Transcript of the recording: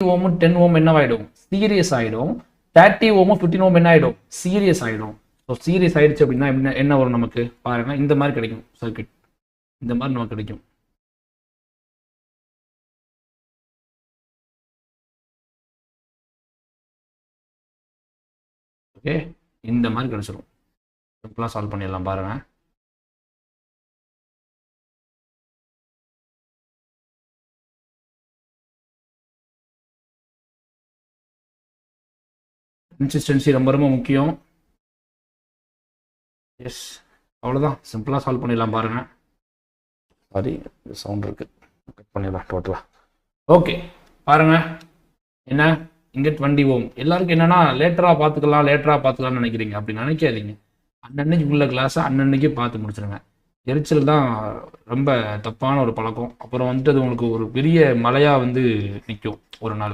ஓமும் 10 ஓம் என்னவாயிடும், serious ஆகிடும். 30 ஓமும் 15 ஓம் என்ன ஆகிடும், சீரியஸ் ஆகிடும். ஸோ சீரியஸ் ஆகிடுச்சு அப்படின்னா என்ன வரும் நமக்கு பாருங்க, இந்த மாதிரி கிடைக்கும் சர்க்கியூட். இந்த மாதிரி நமக்கு கிடைக்கும். ஓகே, இந்த மாதிரி கிடைச்சிடும். சிம்பிளாக சால்வ் பண்ணிடலாம் பாருங்க. கன்சிஸ்டன்சி ரொம்ப ரொம்ப முக்கியம். எஸ், அவ்வளோதான், சிம்பிளாக சால்வ் பண்ணிடலாம் பாருங்க. சாரி, சவுண்ட் இருக்கு, கட் பண்ணிடலாம் டோட்டலாக. ஓகே பாருங்க, என்ன இங்கே 20 ஓம். எல்லாருக்கும் என்னன்னா லேட்டராக பார்த்துக்கலாம்னு நினைக்கிறீங்க. அப்படி நினைக்காதீங்க. அன்னன்னைக்கு உள்ள கிளாஸை அன்னன்னைக்கு பார்த்து முடிச்சிருங்க. எரிச்சல் தான் ரொம்ப தப்பான ஒரு பழக்கம். அப்புறம் வந்துட்டு அது உங்களுக்கு ஒரு பெரிய மலையாக வந்து நிற்கும் ஒரு நாள்.